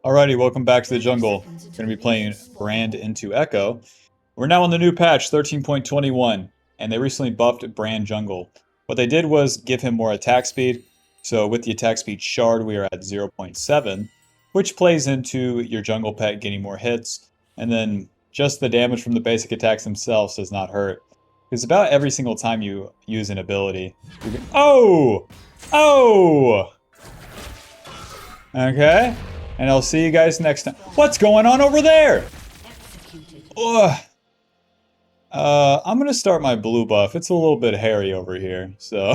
Alrighty, welcome back to the jungle. We're going to be playing Brand into Echo. We're now on the new patch, 13.21, and they recently buffed Brand Jungle. What they did was give him more attack speed, so with the attack speed shard we are at 0.7, which plays into your jungle pet getting more hits, and then just the damage from the basic attacks themselves does not hurt. Because about every single time you use an ability, you can... Oh! Oh! Okay. And I'll see you guys next time. What's going on over there? Ugh. I'm gonna start my blue buff. It's a little bit hairy over here, so...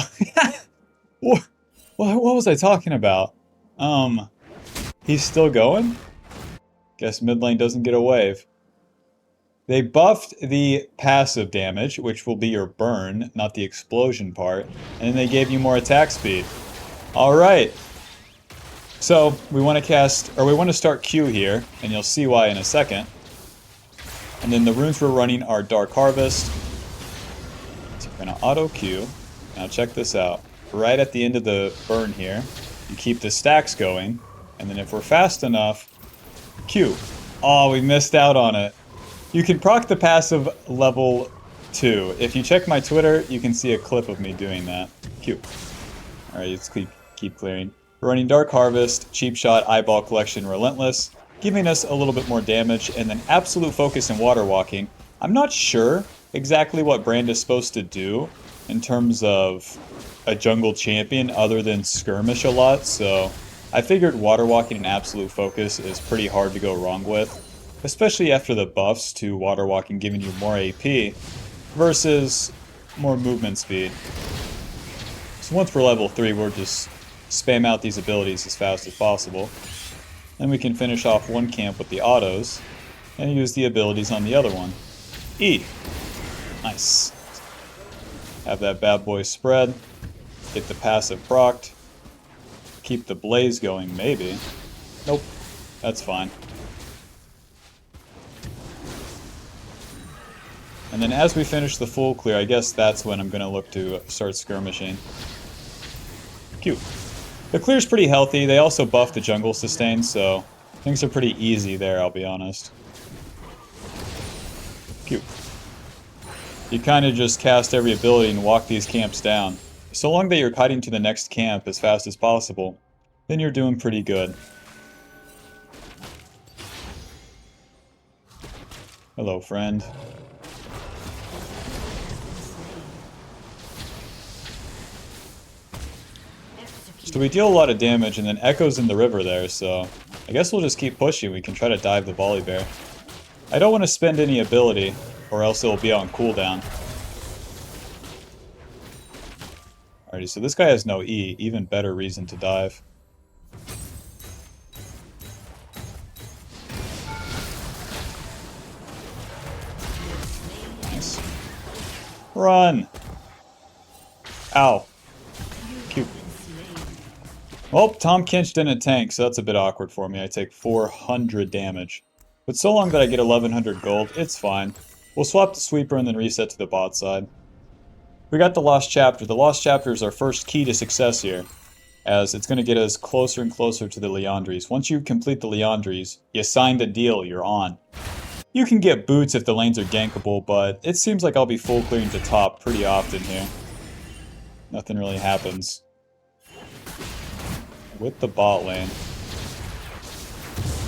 what was I talking about? He's still going? Guess mid lane doesn't get a wave. They buffed the passive damage, which will be your burn, not the explosion part, and then they gave you more attack speed. Alright. So, we want to start Q here, and you'll see why in a second. And then the runes we're running are Dark Harvest. So we're going to auto Q. Now check this out. Right at the end of the burn here, you keep the stacks going, and then if we're fast enough, Q. Oh, we missed out on it. You can proc the passive level 2. If you check my Twitter, you can see a clip of me doing that. Q. Alright, let's keep clearing. We're running Dark Harvest, Cheap Shot, Eyeball Collection, Relentless, giving us a little bit more damage, and then Absolute Focus and Water Walking. I'm not sure exactly what Brand is supposed to do in terms of a jungle champion other than skirmish a lot, so I figured Water Walking and Absolute Focus is pretty hard to go wrong with, especially after the buffs to Water Walking giving you more AP versus more movement speed. So once we're level 3, we're just spam out these abilities as fast as possible. Then we can finish off one camp with the autos, and use the abilities on the other one. E. Nice. Have that bad boy spread. Get the passive procced. Keep the blaze going, maybe. Nope. That's fine. And then as we finish the full clear, I guess that's when I'm going to look to start skirmishing. Cute. The clear's pretty healthy. They also buffed the jungle sustain, so things are pretty easy there, I'll be honest. Cute. You kind of just cast every ability and walk these camps down. So long that you're kiting to the next camp as fast as possible, then you're doing pretty good. Hello, friend. So we deal a lot of damage, and then Echo's in the river there, so I guess we'll just keep pushing. We can try to dive the volley bear. I don't want to spend any ability, or else it'll be on cooldown. Alrighty, so this guy has no E, even better reason to dive. Nice. Run! Ow. Cute. Well, Tom Kinch didn't tank, so that's a bit awkward for me. I take 400 damage. But so long that I get 1100 gold, it's fine. We'll swap the sweeper and then reset to the bot side. We got the Lost Chapter. The Lost Chapter is our first key to success here, as it's going to get us closer and closer to the Liandries. Once you complete the Liandries, you signed a deal, you're on. You can get boots if the lanes are gankable, but it seems like I'll be full clearing to top pretty often here. Nothing really happens with the bot lane.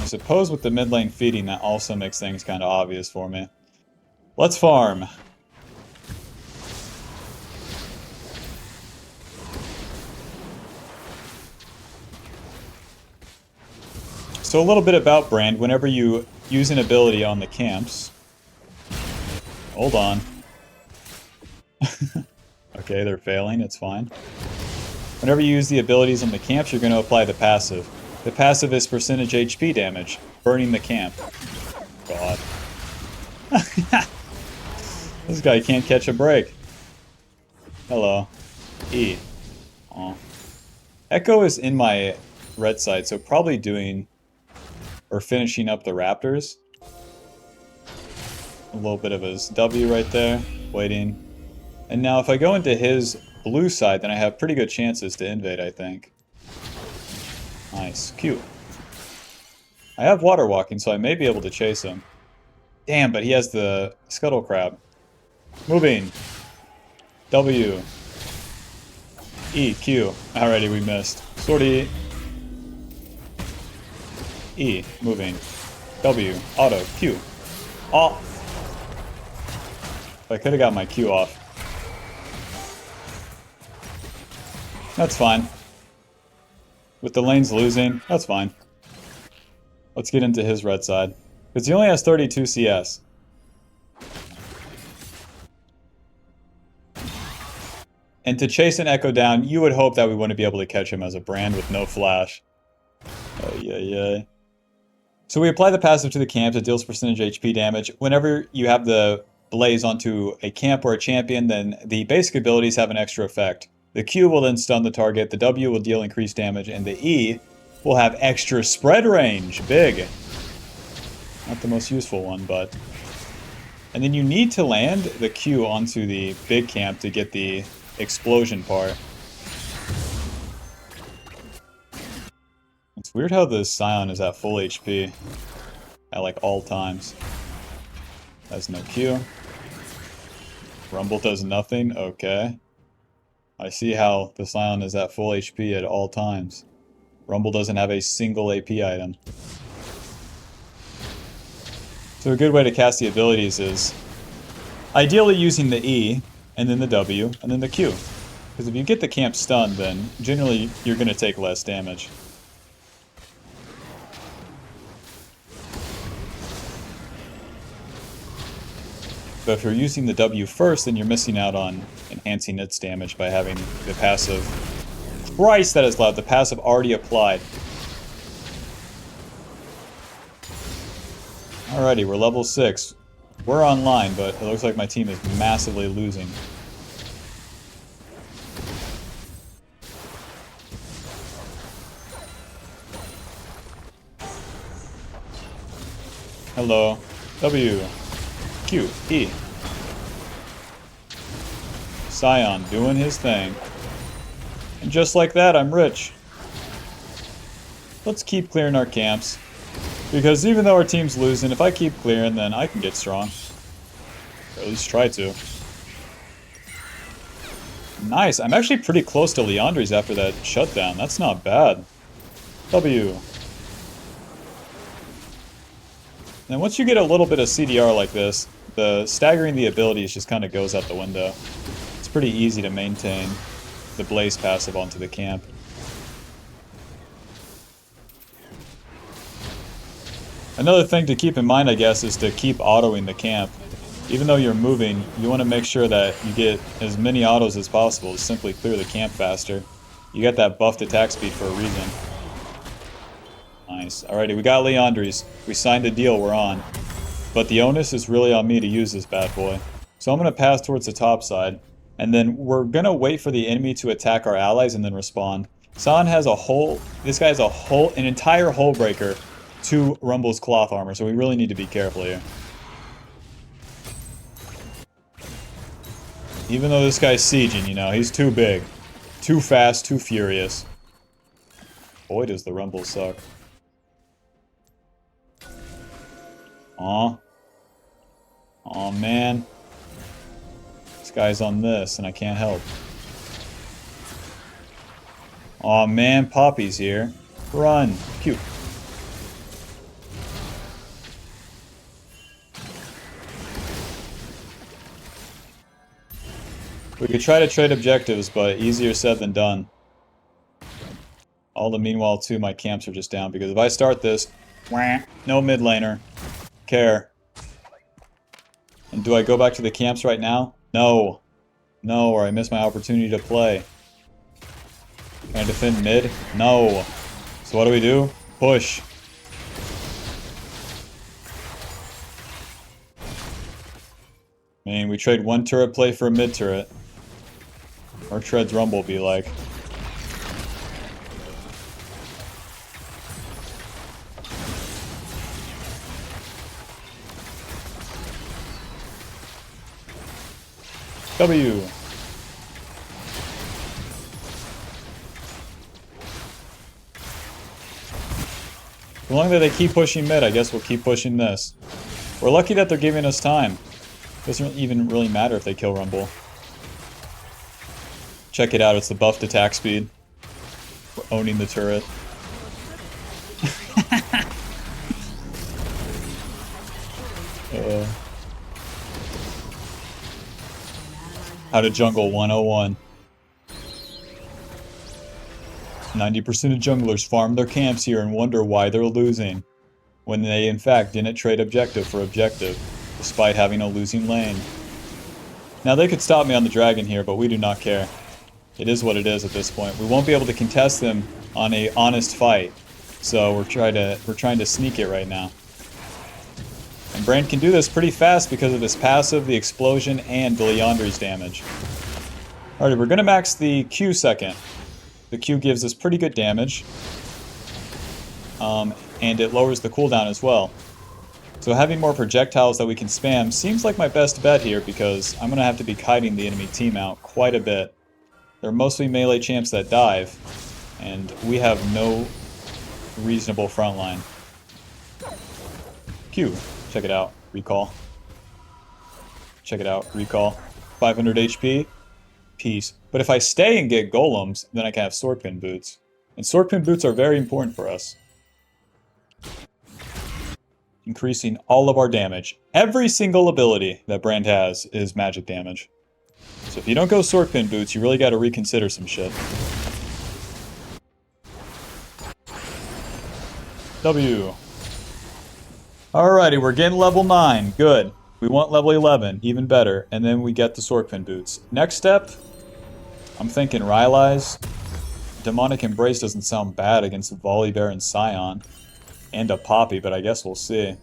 I suppose with the mid lane feeding, that also makes things kind of obvious for me. Let's farm. So a little bit about Brand. Whenever you use an ability on the camps... Hold on. Okay, they're failing, it's fine. Whenever you use the abilities on the camps, you're going to apply the passive. The passive is percentage HP damage, burning the camp. God. This guy can't catch a break. Hello. E. Aw. Echo is in my red side, so probably doing... or finishing up the Raptors. A little bit of his W right there, waiting. And now if I go into his blue side, then I have pretty good chances to invade, I think. Nice. Cute. I have water walking, so I may be able to chase him. Damn, but he has the scuttle crab. Moving. W. E, Q. Alrighty, we missed. Sortie. E, moving. W, auto, Q. Oh! I could have got my Q off. That's fine. With the lanes losing, that's fine. Let's get into his red side. Because he only has 32 CS. And to chase an Echo down, you would hope that we wouldn't be able to catch him as a brand with no flash. Oh, yeah. So we apply the passive to the camp that deals percentage HP damage. Whenever you have the blaze onto a camp or a champion, then the basic abilities have an extra effect. The Q will then stun the target, the W will deal increased damage, and the E will have extra spread range. Big. Not the most useful one, but... And then you need to land the Q onto the big camp to get the explosion part. It's weird how the Scion is at full HP at like all times. Has no Q. Rumble does nothing. Okay. I see how the Scion is at full HP at all times. Rumble doesn't have a single AP item. So a good way to cast the abilities is ideally using the E, and then the W, and then the Q. Because if you get the camp stunned, then generally you're going to take less damage. But if you're using the W first, then you're missing out on enhancing its damage by having the passive... Christ, that is loud. The passive already applied. Alrighty, we're level 6. We're online, but it looks like my team is massively losing. Hello. W. Q. E. Scion doing his thing. And just like that, I'm rich. Let's keep clearing our camps. Because even though our team's losing, if I keep clearing, then I can get strong. Or at least try to. Nice. I'm actually pretty close to Leandri's after that shutdown. That's not bad. W. And once you get a little bit of CDR like this, the staggering the abilities just kind of goes out the window. It's pretty easy to maintain the Blaze passive onto the camp. Another thing to keep in mind, I guess, is to keep autoing the camp. Even though you're moving, you want to make sure that you get as many autos as possible to simply clear the camp faster. You got that buffed attack speed for a reason. Nice. Alrighty, we got Leandri's. We signed a deal, we're on. But the onus is really on me to use this bad boy. So I'm going to pass towards the top side. And then we're going to wait for the enemy to attack our allies and then respond. San has a whole... This guy has an entire hull breaker to Rumble's cloth armor, so we really need to be careful here. Even though this guy's sieging, you know, he's too big. Too fast, too furious. Boy, does the Rumble suck. Aw. Aw, man. This guy's on this, and I can't help. Aw, man, Poppy's here. Run. Cute. We could try to trade objectives, but easier said than done. All the meanwhile, too, my camps are just down, because if I start this, no mid laner. Care. And do I go back to the camps right now? No. No, or I miss my opportunity to play. Can I defend mid? No. So what do? Push. I mean, we trade one turret play for a mid turret. Or Tread's Rumble be like. W. As long as they keep pushing mid, I guess we'll keep pushing this. We're lucky that they're giving us time. Doesn't even really matter if they kill Rumble. Check it out, it's the buffed attack speed. We're owning the turret. How to jungle 101. 90% of junglers farm their camps here and wonder why they're losing, when they in fact didn't trade objective for objective, despite having a losing lane. Now they could stop me on the dragon here, but we do not care. It is what it is at this point. We won't be able to contest them on a honest fight, so we're trying to sneak it right now. And Brand can do this pretty fast because of his passive, the explosion, and the Liandry's damage. Alright, we're gonna max the Q second. The Q gives us pretty good damage. And it lowers the cooldown as well. So having more projectiles that we can spam seems like my best bet here because I'm gonna have to be kiting the enemy team out quite a bit. They're mostly melee champs that dive, and we have no reasonable front line. Q. Check it out. Recall. Check it out. Recall. 500 HP. Peace. But if I stay and get golems, then I can have swordpin boots. And swordpin boots are very important for us. Increasing all of our damage. Every single ability that Brand has is magic damage. So if you don't go swordpin boots, you really got to reconsider some shit. W. Alrighty, we're getting level 9. Good. We want level 11. Even better. And then we get the swordpin boots. Next step, I'm thinking Rylai's. Demonic Embrace doesn't sound bad against Volibear and Scion. And a Poppy, but I guess we'll see.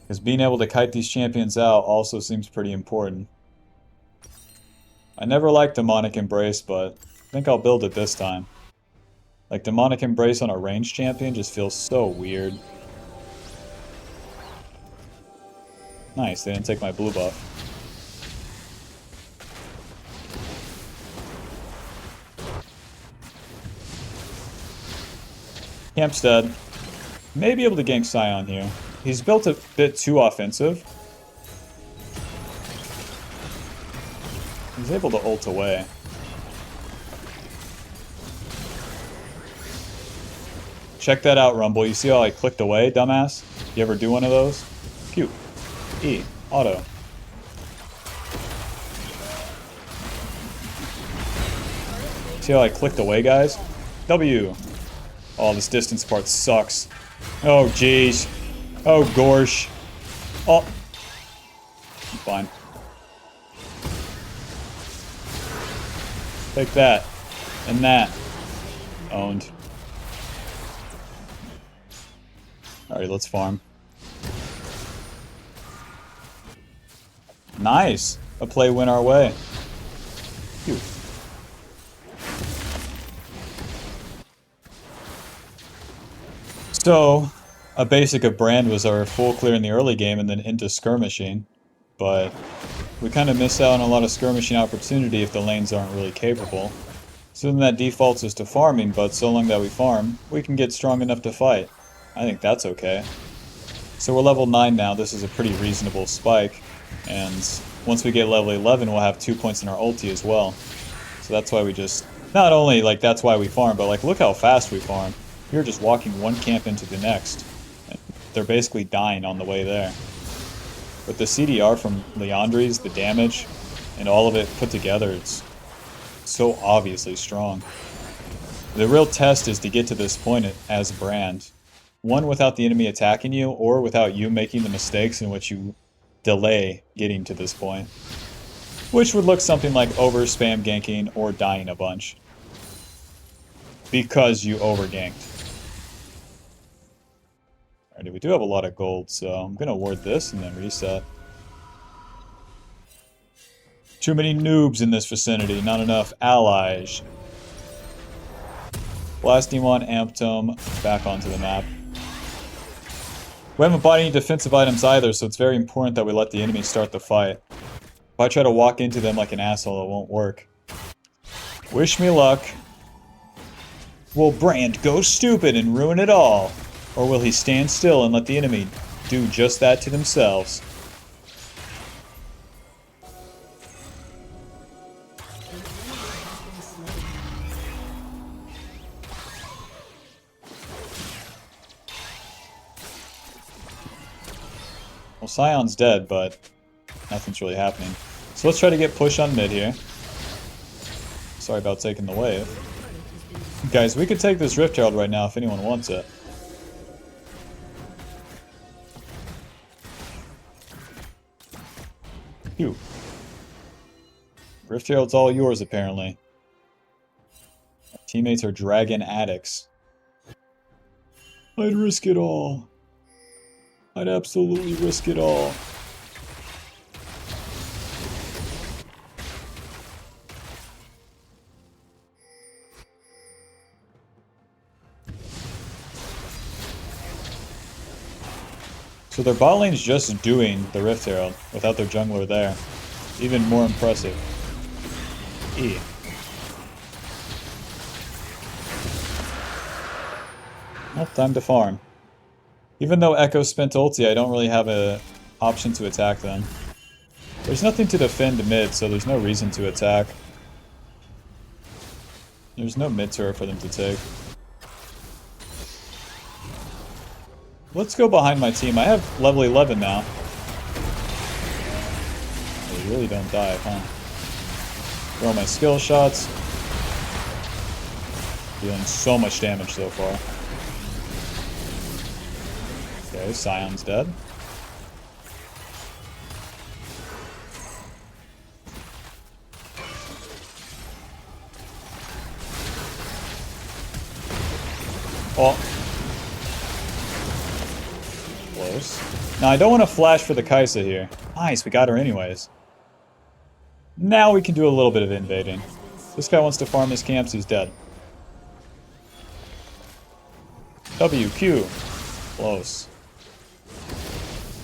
Because being able to kite these champions out also seems pretty important. I never liked Demonic Embrace, but I think I'll build it this time. Like, Demonic Embrace on a ranged champion just feels so weird. Nice, they didn't take my blue buff. Camp's dead. May be able to gank Scion here. He's built a bit too offensive. He's able to ult away. Check that out, Rumble. You see how I clicked away, dumbass? You ever do one of those? Q. E. Auto. See how I clicked away, guys? W. Oh, this distance part sucks. Oh, jeez. Oh, gorsh. Oh. I'm fine. Take that. And that. Owned. Alright, let's farm. Nice! A play went our way. Phew. So, a basic of Brand was our full clear in the early game and then into skirmishing. But we kind of miss out on a lot of skirmishing opportunity if the lanes aren't really capable. So then that defaults us to farming, but so long that we farm, we can get strong enough to fight. I think that's okay. So we're level 9 now, this is a pretty reasonable spike. And once we get level 11, we'll have 2 points in our ulti as well. So that's why we just... Not only, like, that's why we farm, but, like, look how fast we farm. We're just walking one camp into the next. And they're basically dying on the way there. But the CDR from Liandry's, the damage, and all of it put together, it's so obviously strong. The real test is to get to this point as Brand. One, without the enemy attacking you, or without you making the mistakes in which you delay getting to this point. Which would look something like over-spam ganking or dying a bunch. Because you over-ganked. Alrighty, we do have a lot of gold, so I'm going to ward this and then reset. Too many noobs in this vicinity, not enough allies. Blasting one, Amp Tome, back onto the map. We haven't bought any defensive items either, so it's very important that we let the enemy start the fight. If I try to walk into them like an asshole, it won't work. Wish me luck. Will Brand go stupid and ruin it all? Or will he stand still and let the enemy do just that to themselves? Well, Scion's dead, but nothing's really happening. So let's try to get push on mid here. Sorry about taking the wave. Guys, we could take this Rift Herald right now if anyone wants it. Phew. Rift Herald's all yours, apparently. Our teammates are dragon addicts. I'd risk it all. I'd absolutely risk it all. So their bot lane's just doing the Rift Herald without their jungler there. Even more impressive. E. Well, time to farm. Even though Echo spent ulti, I don't really have an option to attack them. There's nothing to defend mid, so there's no reason to attack. There's no mid turret for them to take. Let's go behind my team. I have level 11 now. They really don't die, huh? Throw my skill shots. Dealing so much damage so far. Okay, Scion's dead. Oh. Close. Now, I don't want to flash for the Kai'Sa here. Nice, we got her anyways. Now we can do a little bit of invading. This guy wants to farm his camps, he's dead. W, Q. Close.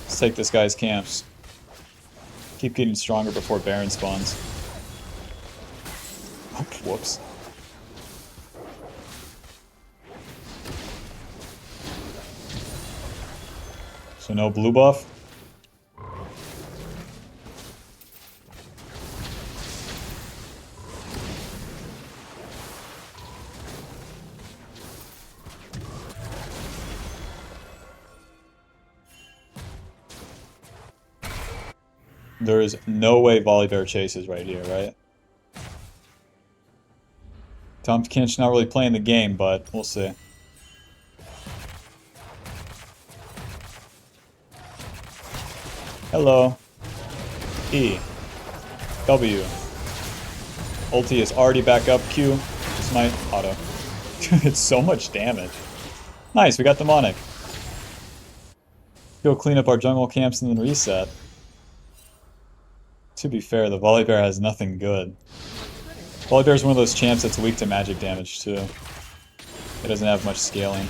Let's take this guy's camps. Keep getting stronger before Baron spawns. Oh, whoops. So no blue buff. There is no way Volibear chases right here, right? Tom Kinch not really playing the game, but we'll see. Hello. E. W. Ulti is already back up. Q. It's my auto. It's so much damage. Nice, we got demonic. Go clean up our jungle camps and then reset. To be fair, the Volibear has nothing good. Volibear is one of those champs that's weak to magic damage too. It doesn't have much scaling.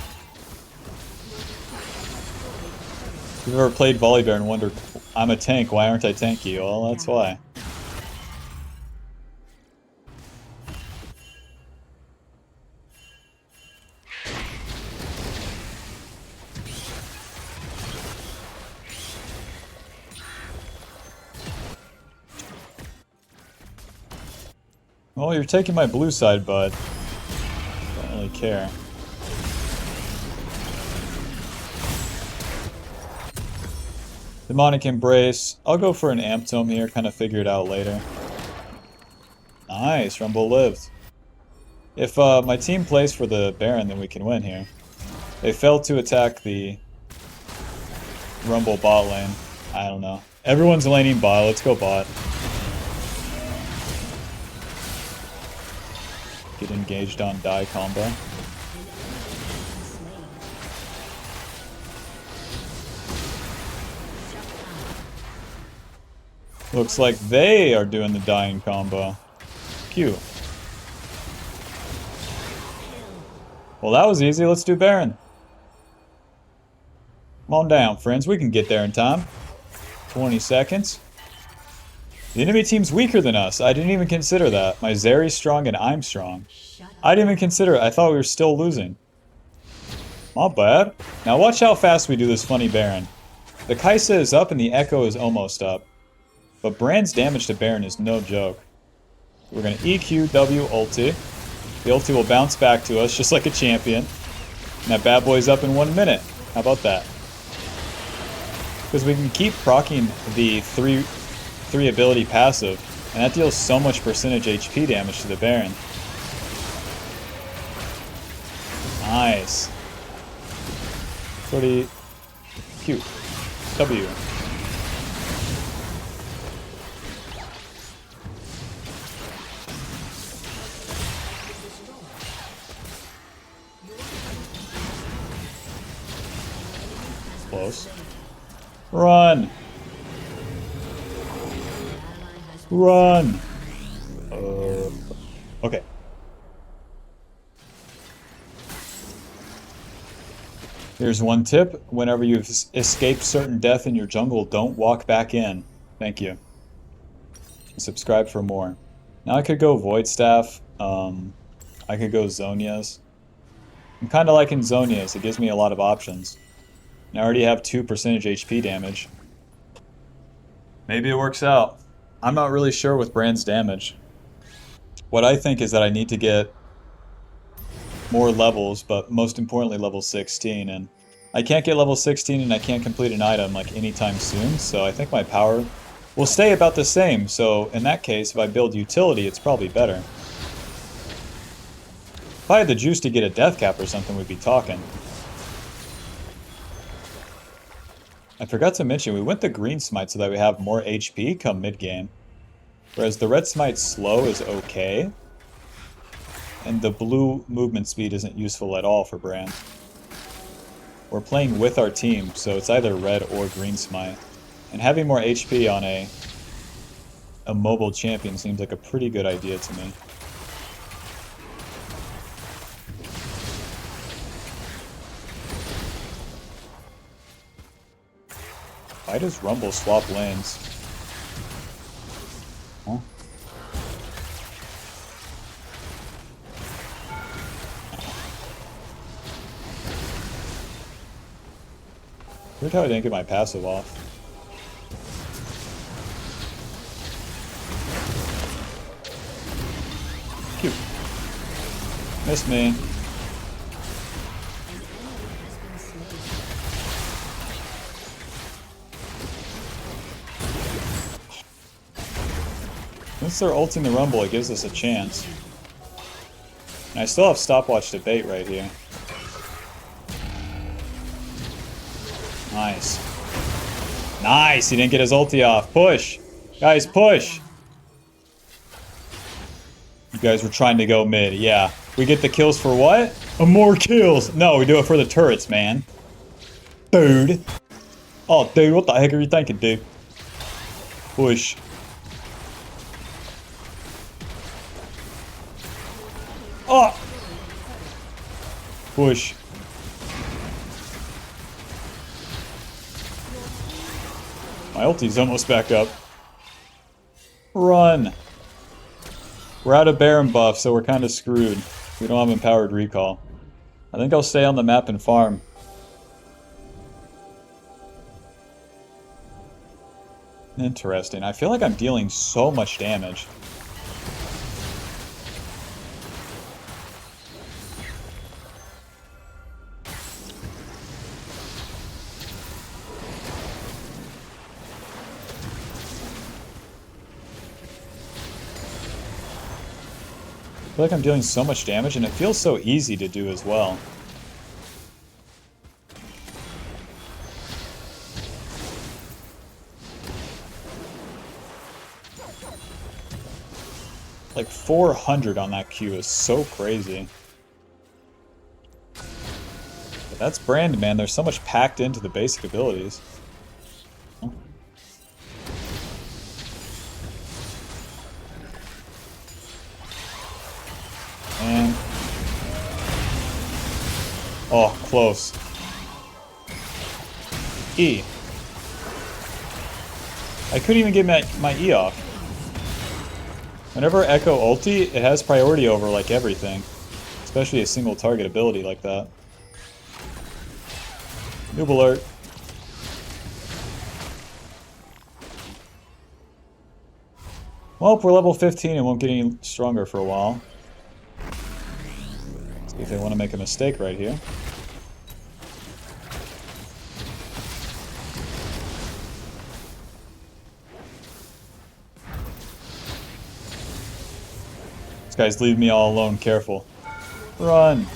If you've ever played Volibear and wondered, I'm a tank, why aren't I tanky? Well, that's why. Well, you're taking my blue side, but I don't really care. Demonic Embrace. I'll go for an Amp Tome here, kind of figure it out later. Nice, Rumble lived. If my team plays for the Baron, then we can win here. They failed to attack the Rumble bot lane. I don't know. Everyone's laning bot, let's go bot. Get engaged on die combo. Looks like they are doing the dying combo. Q. Well, that was easy. Let's do Baron. Come on down, friends. We can get there in time. 20 seconds. The enemy team's weaker than us. I didn't even consider that. My Zeri's strong and I'm strong. I didn't even consider it. I thought we were still losing. Not bad. Now watch how fast we do this funny Baron. The Kaisa is up and the Echo is almost up. But Brand's damage to Baron is no joke. We're going to EQ, W, ulti. The ulti will bounce back to us just like a champion. And that bad boy's up in 1 minute. How about that? Because we can keep proccing the three ability passive, and that deals so much percentage HP damage to the Baron. Nice. Pretty cute. W. Close. Run! Run! Okay. Here's one tip. Whenever you've escaped certain death in your jungle, don't walk back in. Thank you. Subscribe for more. Now I could go Void Staff. I could go Zonia's. I'm kind of liking Zonia's. It gives me a lot of options. And I already have 2% HP damage. Maybe it works out. I'm not really sure with Brand's damage. What I think is that I need to get more levels, but most importantly level 16, and I can't get level 16 and I can't complete an item like anytime soon, so I think my power will stay about the same. So in that case, if I build utility, it's probably better. If I had the juice to get a death cap or something, we'd be talking. I forgot to mention, we went the green smite so that we have more HP come mid-game. Whereas the red smite slow is okay. And the blue movement speed isn't useful at all for Brand. We're playing with our team, so it's either red or green smite. And having more HP on a mobile champion seems like a pretty good idea to me. Why does Rumble swap lanes? Huh? Weird how I didn't get my passive off. Cute. Missed me. Once they're ulting the Rumble, it gives us a chance. And I still have stopwatch to bait right here. Nice. Nice! He didn't get his ulti off. Push! Guys, push! You guys were trying to go mid. Yeah. We get the kills for what? More kills! No, we do it for the turrets, man. Dude. Oh, dude, what the heck are you thinking, dude? Push. Oh! Push. My ulti's almost back up. Run! We're out of Baron buff, so we're kind of screwed. We don't have empowered recall. I think I'll stay on the map and farm. Interesting. I feel like I'm dealing so much damage. I feel like I'm dealing so much damage, and it feels so easy to do as well. Like 400 on that Q is so crazy. But that's Brand, man. There's so much packed into the basic abilities. And... oh, close. E. I couldn't even get my E off. Whenever Echo ulti, it has priority over like everything. Especially a single target ability like that. Noob alert. Well, we're level 15 and won't get any stronger for a while. See if they want to make a mistake right here. These guys leave me all alone, careful. Run!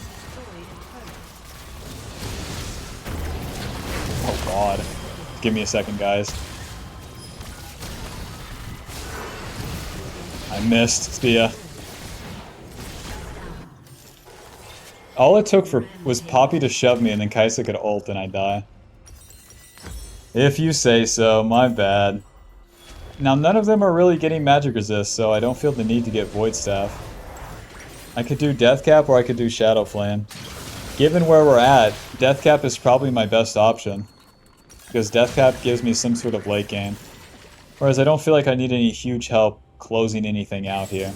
Oh god. Give me a second, guys. I missed. See ya. All it took was Poppy to shove me and then Kaisa could ult and I die. If you say so, my bad. Now none of them are really getting magic resist, so I don't feel the need to get Void Staff. I could do Death Cap or I could do Shadow Flame. Given where we're at, Death Cap is probably my best option. Because Death Cap gives me some sort of late game. Whereas I don't feel like I need any huge help closing anything out here.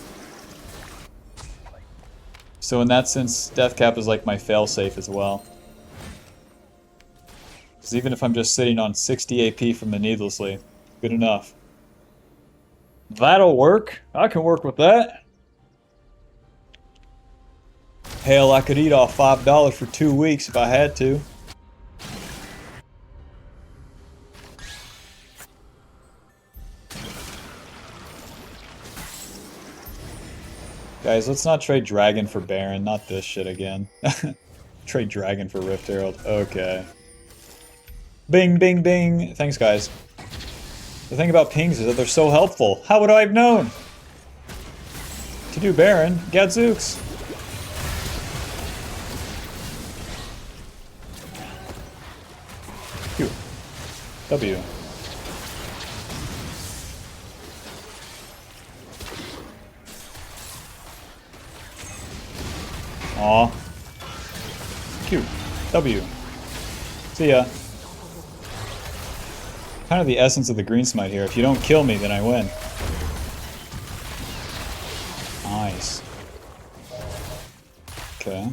So in that sense, Death Cap is like my failsafe as well. Because even if I'm just sitting on 60 AP from the Needlessly, good enough. That'll work. I can work with that. Hell, I could eat off $5 for 2 weeks if I had to. Guys, let's not trade Dragon for Baron. Not this shit again. Trade Dragon for Rift Herald. Okay. Bing, bing, bing. Thanks, guys. The thing about pings is that they're so helpful. How would I have known? To do Baron, Gadzooks. Q. W. Aw. Q. W. See ya. Kind of the essence of the green smite here. If you don't kill me, then I win. Nice. Okay.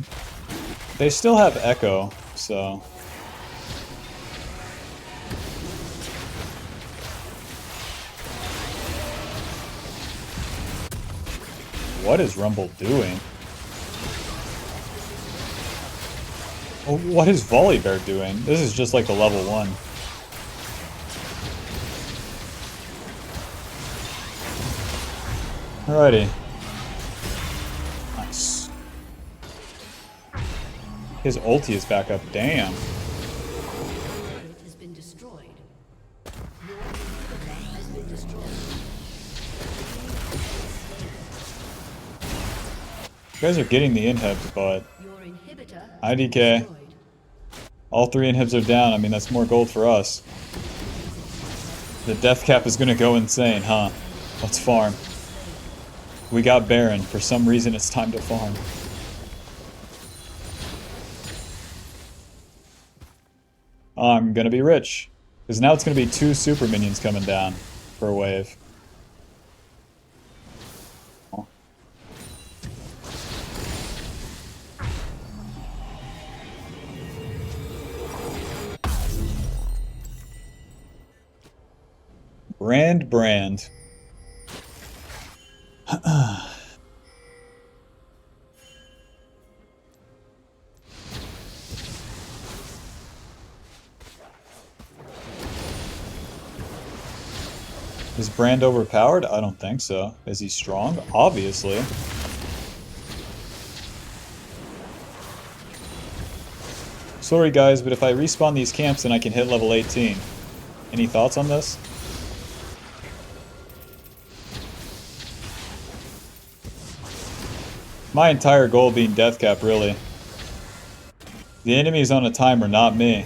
They still have Echo, so... What is Rumble doing? Oh, what is Volibear doing? This is just like the level 1. Alrighty. Nice. His ulti is back up. Damn. You guys are getting the inhibs, but... IDK. All 3 inhibs are down. I mean, that's more gold for us. The death cap is gonna go insane, huh? Let's farm. We got Baron. For some reason, it's time to farm. I'm gonna be rich. Because now it's gonna be 2 super minions coming down for a wave. Brand. Is Brand overpowered? I don't think so. Is he strong? Obviously. Sorry guys, but if I respawn these camps then I can hit level 18. Any thoughts on this? My entire goal being death cap, really. The enemy is on a timer, not me.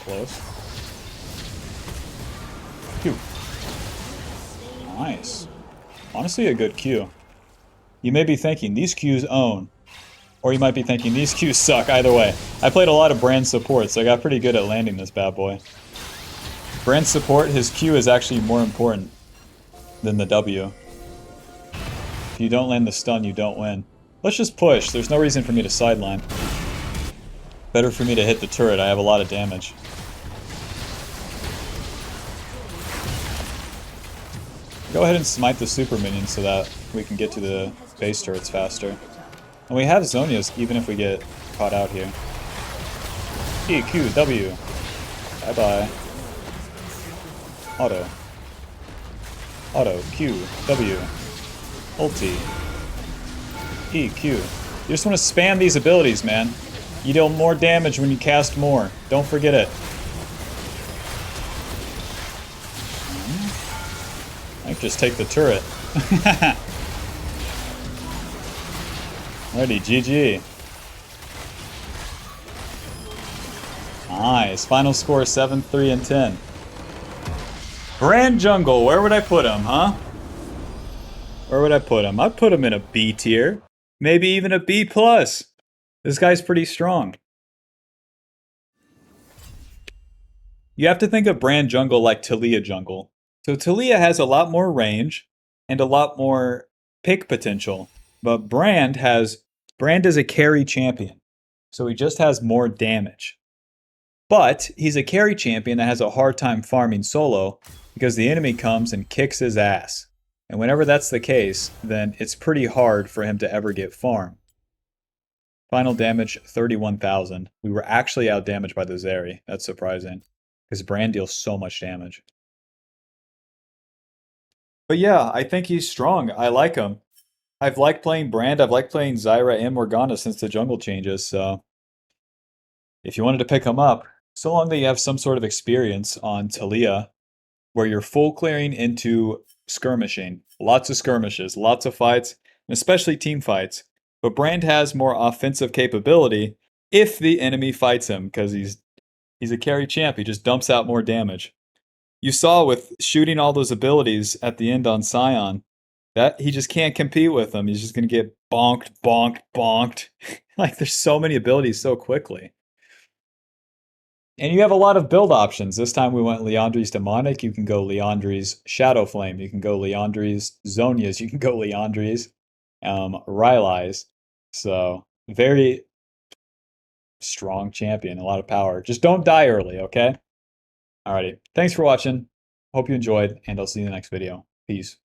Close. Q. Nice. Honestly, a good Q. You may be thinking, these Qs own. Or you might be thinking, these Qs suck. Either way. I played a lot of Brand support, so I got pretty good at landing this bad boy. Brand's support, his Q is actually more important than the W. If you don't land the stun, you don't win. Let's just push. There's no reason for me to sideline. Better for me to hit the turret. I have a lot of damage. Go ahead and smite the super minions so that we can get to the base turrets faster. And we have Zhonya's even if we get caught out here. E, Q, W. Bye-bye. Auto. Auto, Q, W. Ulti. E, Q. You just want to spam these abilities, man. You deal more damage when you cast more. Don't forget it. I can just take the turret. Ready, GG. Nice. Final score 7, 3, and 10. Brand Jungle, where would I put him, huh? Where would I put him? I'd put him in a B tier. Maybe even a B+. This guy's pretty strong. You have to think of Brand Jungle like Taliyah Jungle. So Taliyah has a lot more range and a lot more pick potential. But Brand is a carry champion. So he just has more damage. But he's a carry champion that has a hard time farming solo because the enemy comes and kicks his ass. And whenever that's the case, then it's pretty hard for him to ever get farm. Final damage, 31,000. We were actually outdamaged by the Zeri. That's surprising. Because Brand deals so much damage. But yeah, I think he's strong. I like him. I've liked playing Brand. I've liked playing Zyra and Morgana since the jungle changes, so... if you wanted to pick him up, so long that you have some sort of experience on Taliyah, where you're full clearing into skirmishing. Lots of skirmishes, lots of fights, and especially team fights. But Brand has more offensive capability if the enemy fights him, because he's a carry champ. He just dumps out more damage. You saw with shooting all those abilities at the end on Sion, that he just can't compete with them. He's just going to get bonked, bonked, bonked. Like, there's so many abilities so quickly. And you have a lot of build options. This time we went Liandry's Demonic. You can go Liandry's Shadow Flame. You can go Liandry's Zhonya's. You can go Liandry's Rylai's. So, very strong champion. A lot of power. Just don't die early, okay? Alrighty. Thanks for watching. Hope you enjoyed, and I'll see you in the next video. Peace.